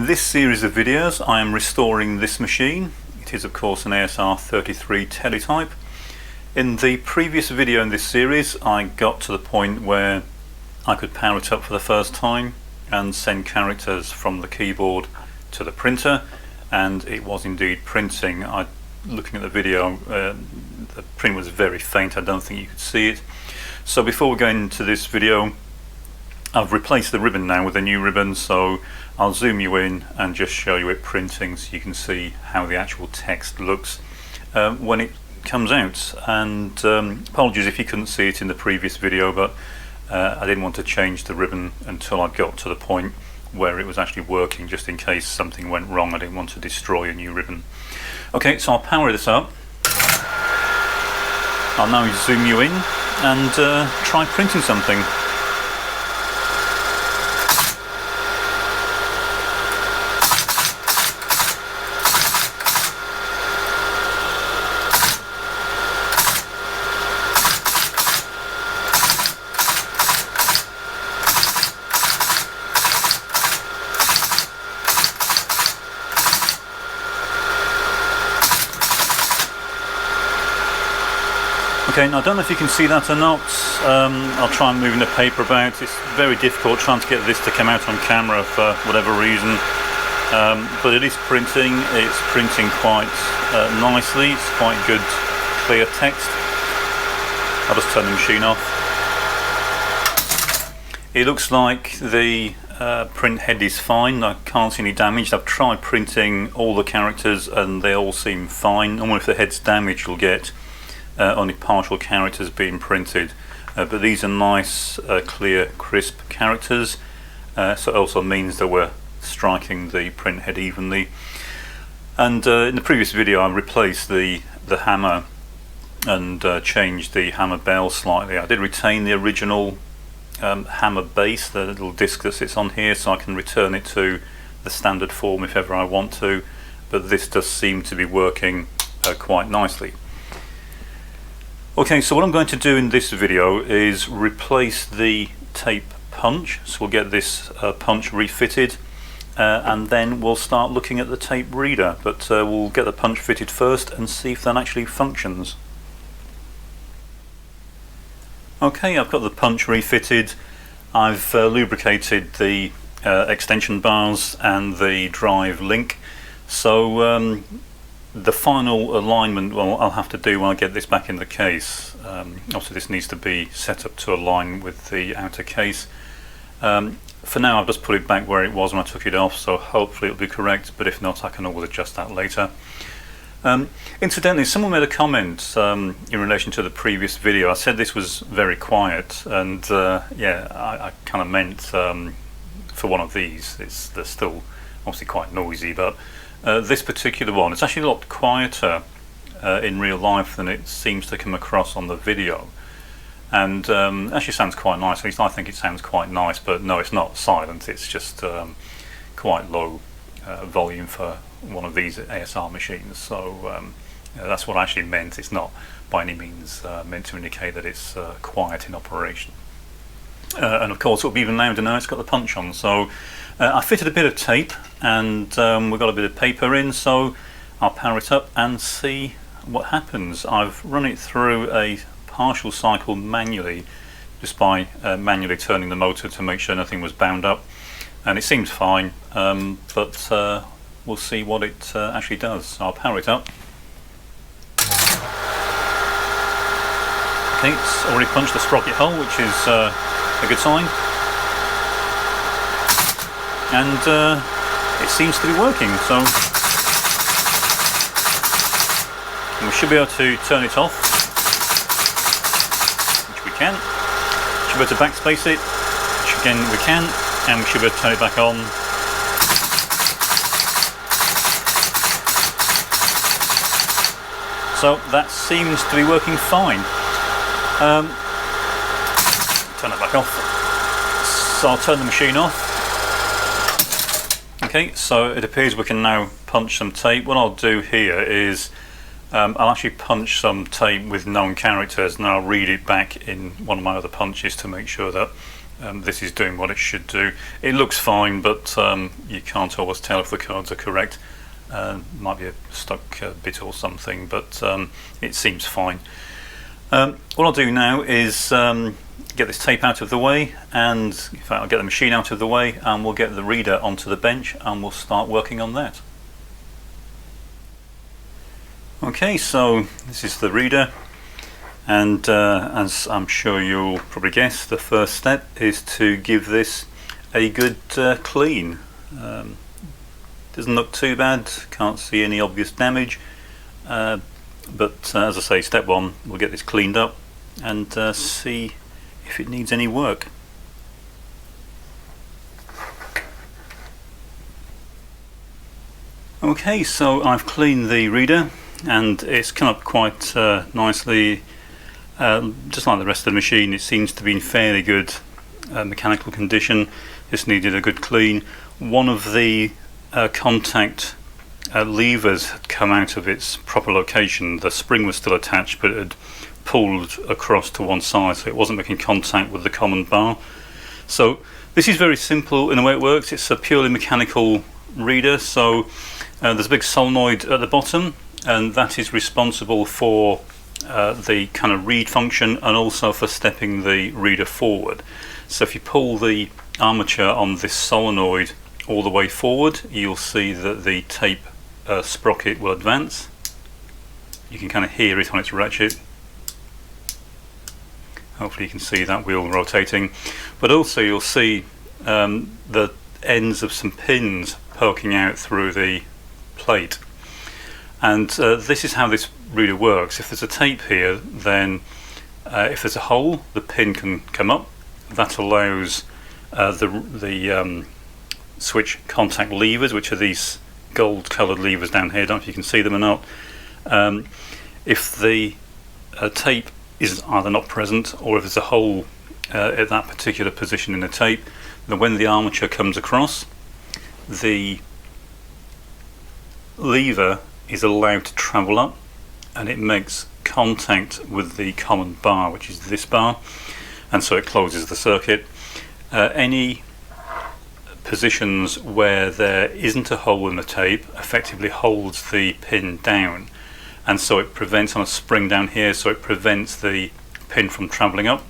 this series of videos I am restoring this machine. It is of course an ASR33 teletype. In the previous video in this series I got to the point where I could power it up for the first time and send characters from the keyboard to the printer, and it was indeed printing. Looking at the video, the print was very faint. I don't think you could see it. So before we go into this video, I've replaced the ribbon now with a new ribbon, so I'll zoom you in and just show you it printing so you can see how the actual text looks when it comes out. And apologies if you couldn't see it in the previous video, but I didn't want to change the ribbon until I got to the point where it was actually working, just in case something went wrong. I didn't want to destroy a new ribbon. Okay, so I'll power this up. I'll now zoom you in and try printing something. Okay, now I don't know if you can see that or not. I'll try and moving the paper about. It's very difficult trying to get this to come out on camera for whatever reason. But it is printing. It's printing quite nicely. It's quite good, clear text. I'll just turn the machine off. It looks like the print head is fine. I can't see any damage. I've tried printing all the characters and they all seem fine. Normally if the head's damaged you'll get only partial characters being printed, but these are nice, clear, crisp characters, so it also means that we're striking the print head evenly. And in the previous video I replaced the hammer and changed the hammer bell slightly. I did retain the original hammer base, the little disc that sits on here, so I can return it to the standard form if ever I want to, but this does seem to be working quite nicely. Okay, so what I'm going to do in this video is replace the tape punch. So we'll get this punch refitted and then we'll start looking at the tape reader, but we'll get the punch fitted first and see if that actually functions. Okay, I've got the punch refitted. I've lubricated the extension bars and the drive link, so the final alignment, well, I'll have to do when I get this back in the case. Obviously this needs to be set up to align with the outer case. For now I've just put it back where it was when I took it off, so hopefully it'll be correct, but if not I can always adjust that later. Incidentally, someone made a comment in relation to the previous video. I said this was very quiet, and yeah, I kind of meant for one of these. They're still obviously quite noisy, but this particular one, it's actually a lot quieter in real life than it seems to come across on the video, and actually sounds quite nice. At least I think it sounds quite nice, but no, it's not silent, it's just quite low volume for one of these ASR machines, so that's what I actually meant. It's not by any means meant to indicate that it's quiet in operation. And of course it'll be even louder now it's got the punch on. So I fitted a bit of tape and we've got a bit of paper in, so I'll power it up and see what happens. I've run it through a partial cycle manually, just by manually turning the motor to make sure nothing was bound up, and it seems fine, but we'll see what it actually does. So I'll power it up. Okay, it's already punched the sprocket hole, which is a good sign. And it seems to be working, so we should be able to turn it off, which we can. Should be able to backspace it, which again we can, and we should be able to turn it back on. So that seems to be working fine. Turn it back off. So I'll turn the machine off. Okay, so it appears we can now punch some tape. What I'll do here is I'll actually punch some tape with known characters, and I'll read it back in one of my other punches to make sure that this is doing what it should do. It looks fine, but you can't always tell if the cards are correct. Might be a stuck bit or something, but it seems fine. What I'll do now is get this tape out of the way, and in fact I'll get the machine out of the way, and we'll get the reader onto the bench and we'll start working on that. Okay, so this is the reader, and as I'm sure you'll probably guess, the first step is to give this a good clean. Doesn't look too bad, can't see any obvious damage, but as I say, step one, we'll get this cleaned up and see if it needs any work. Okay, so I've cleaned the reader and it's come up quite nicely. Just like the rest of the machine, it seems to be in fairly good mechanical condition. Just needed a good clean. One of the contact levers had come out of its proper location. The spring was still attached, but it had pulled across to one side, so it wasn't making contact with the common bar. So this is very simple in the way it works. It's a purely mechanical reader. So there's a big solenoid at the bottom, and that is responsible for the kind of read function and also for stepping the reader forward. So if you pull the armature on this solenoid all the way forward, you'll see that the tape sprocket will advance. You can kind of hear it on its ratchet. Hopefully you can see that wheel rotating, but also you'll see the ends of some pins poking out through the plate. And this is how this reader works. If there's a tape here, then if there's a hole, the pin can come up. That allows the switch contact levers, which are these gold coloured levers down here, I don't know if you can see them or not. If the tape is either not present, or if there's a hole at that particular position in the tape, then when the armature comes across, the lever is allowed to travel up and it makes contact with the common bar, which is this bar, and so it closes the circuit. Any positions where there isn't a hole in the tape effectively holds the pin down, and so it prevents, on a spring down here, so it prevents the pin from travelling up.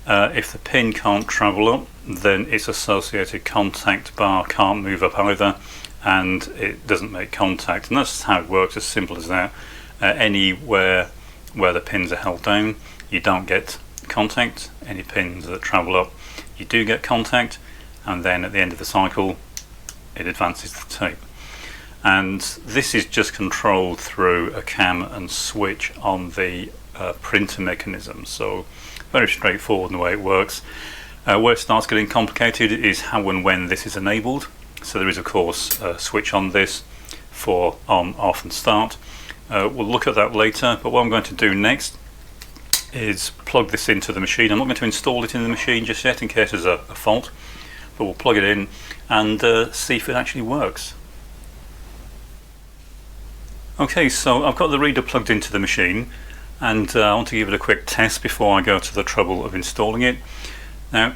If the pin can't travel up, then its associated contact bar can't move up either, and it doesn't make contact. And that's how it works, as simple as that. Anywhere where the pins are held down, you don't get contact. Any pins that travel up, you do get contact, and then at the end of the cycle it advances the tape. And this is just controlled through a cam and switch on the printer mechanism, so very straightforward in the way it works. Where it starts getting complicated is how and when this is enabled. So there is of course a switch on this for on, off and start. We'll look at that later, but what I'm going to do next is plug this into the machine. I'm not going to install it in the machine just yet in case there's a fault, but we'll plug it in and see if it actually works. Okay, so I've got the reader plugged into the machine, and I want to give it a quick test before I go to the trouble of installing it. Now,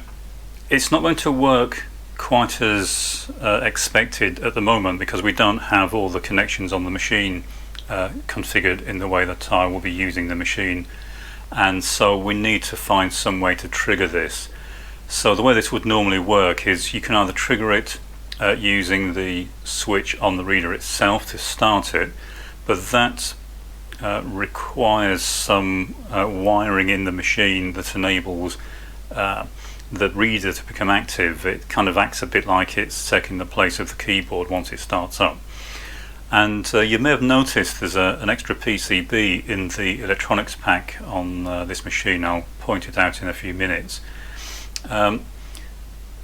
it's not going to work quite as expected at the moment because we don't have all the connections on the machine configured in the way that I will be using the machine, and so we need to find some way to trigger this. So the way this would normally work is you can either trigger it using the switch on the reader itself to start it, but that requires some wiring in the machine that enables the reader to become active. It kind of acts a bit like it's taking the place of the keyboard once it starts up. And you may have noticed there's an extra PCB in the electronics pack on this machine. I'll point it out in a few minutes. And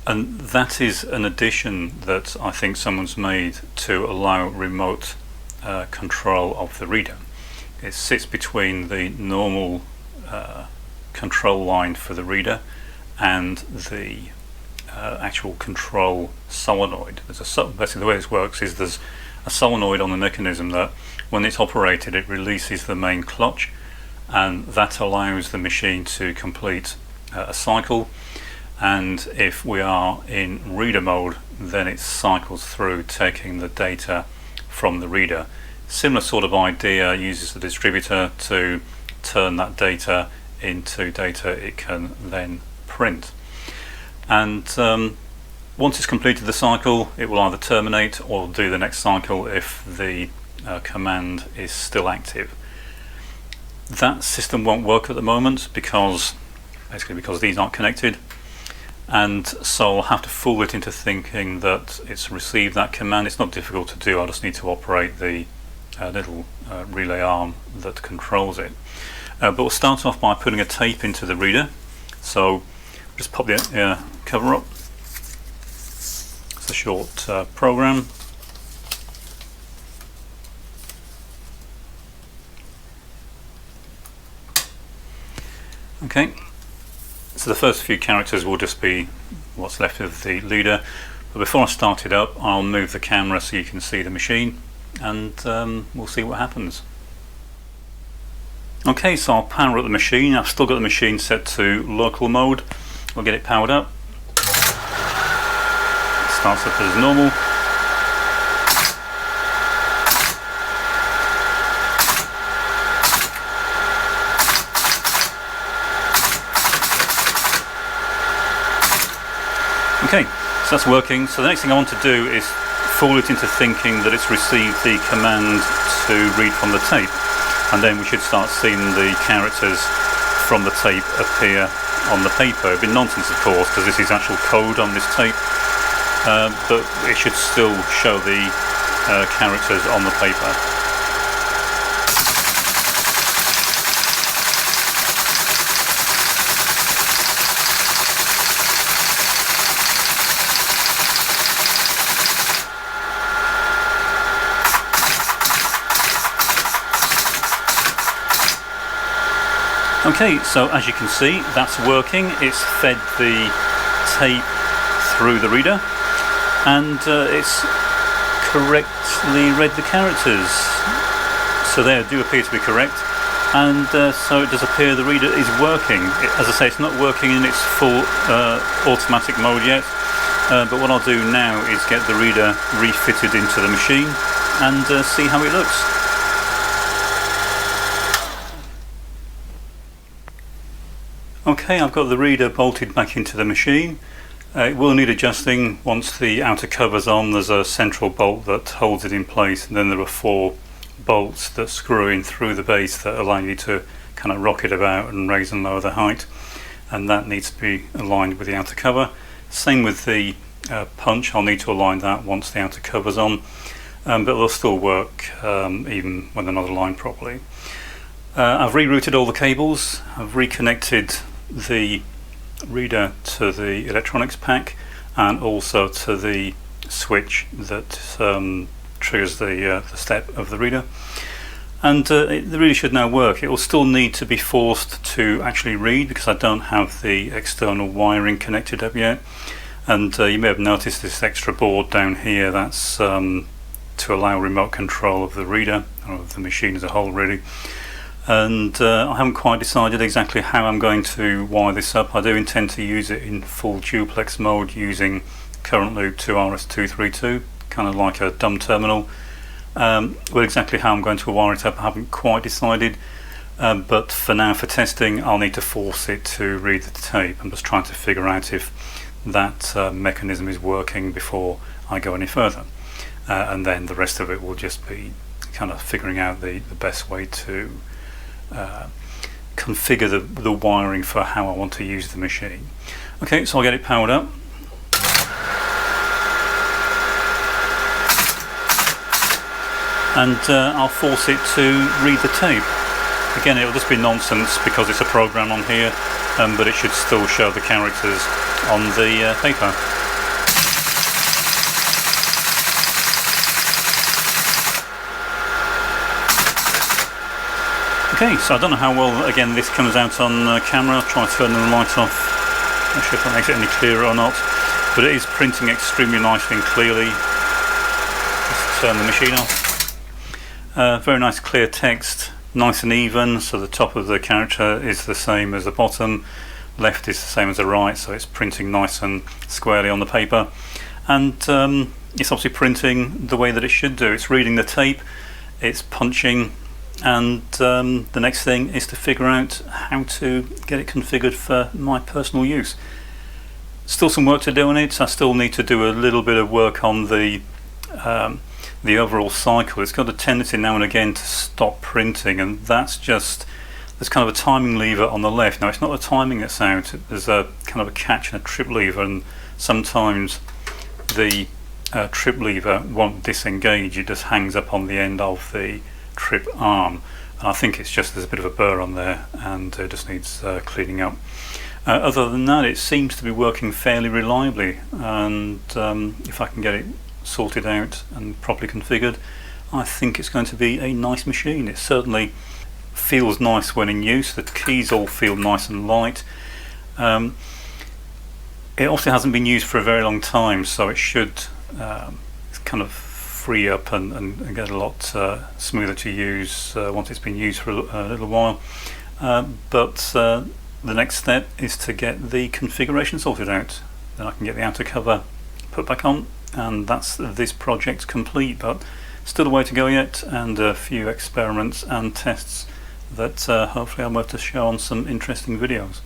that is an addition that I think someone's made to allow remote control of the reader. It sits between the normal control line for the reader and the actual control solenoid. Basically the way this works is there's a solenoid on the mechanism that when it's operated it releases the main clutch, and that allows the machine to complete a cycle, and if we are in reader mode, then it cycles through taking the data from the reader. Similar sort of idea, uses the distributor to turn that data into data it can then print. And once it's completed the cycle, it will either terminate or do the next cycle if the command is still active. That system won't work at the moment because these aren't connected, and so I'll have to fool it into thinking that it's received that command. It's not difficult to do, I just need to operate the little relay arm that controls it. But we'll start off by putting a tape into the reader. So just pop the cover up. It's a short program. Okay, so the first few characters will just be what's left of the leader, but before I start it up, I'll move the camera so you can see the machine, and we'll see what happens. Okay, so I'll power up the machine. I've still got the machine set to local mode. We'll get it powered up. It starts up as normal. Okay, so that's working. So the next thing I want to do is fool it into thinking that it's received the command to read from the tape, and then we should start seeing the characters from the tape appear on the paper. It'd be nonsense, of course, because this is actual code on this tape, but it should still show the characters on the paper. Okay, so as you can see, that's working. It's fed the tape through the reader, and it's correctly read the characters. So they do appear to be correct, and so it does appear the reader is working. As I say, it's not working in its full automatic mode yet, but what I'll do now is get the reader refitted into the machine and see how it looks. Okay, I've got the reader bolted back into the machine. It will need adjusting once the outer cover's on. There's a central bolt that holds it in place, and then there are 4 bolts that screw in through the base that allow you to kind of rock it about and raise and lower the height, and that needs to be aligned with the outer cover. Same with the punch. I'll need to align that once the outer cover's on, but they'll still work even when they're not aligned properly. I've rerouted all the cables. I've reconnected the reader to the electronics pack and also to the switch that triggers the step of the reader, and it really should now work. It will still need to be forced to actually read because I don't have the external wiring connected up yet, and you may have noticed this extra board down here. That's to allow remote control of the reader, or of the machine as a whole really. And I haven't quite decided exactly how I'm going to wire this up. I do intend to use it in full duplex mode using current loop to RS232, kind of like a dumb terminal. Well, exactly how I'm going to wire it up I haven't quite decided, but for now, for testing, I'll need to force it to read the tape. I'm just trying to figure out if that mechanism is working before I go any further, and then the rest of it will just be kind of figuring out the best way to configure the wiring for how I want to use the machine. Okay, so I'll get it powered up. And I'll force it to read the tape. Again, it'll just be nonsense because it's a program on here, but it should still show the characters on the paper. Okay, so I don't know how well, again, this comes out on camera. I'll try turning the light off. Not sure if that makes it any clearer or not, but it is printing extremely nicely and clearly. Just turn the machine off. Very nice clear text, nice and even, so the top of the character is the same as the bottom. left is the same as the right, so it's printing nice and squarely on the paper, and it's obviously printing the way that it should do. It's reading the tape, it's punching, and the next thing is to figure out how to get it configured for my personal use. Still some work to do on it. I still need to do a little bit of work on the overall cycle. It's got a tendency now and again to stop printing, and that's just, there's kind of a timing lever on the left. Now it's not the timing that's out, there's a kind of a catch and a trip lever, and sometimes the trip lever won't disengage, it just hangs up on the end of the trip arm, and I think it's just there's a bit of a burr on there and it just needs cleaning up. Other than that, it seems to be working fairly reliably, and if I can get it sorted out and properly configured, I think it's going to be a nice machine. It certainly feels nice when in use. The keys all feel nice and light. It also hasn't been used for a very long time, so it should kind of free up and get a lot smoother to use once it's been used for a little while. But the next step is to get the configuration sorted out. Then I can get the outer cover put back on, and that's this project complete. But still a way to go yet, and a few experiments and tests that hopefully I'll be able to show on some interesting videos.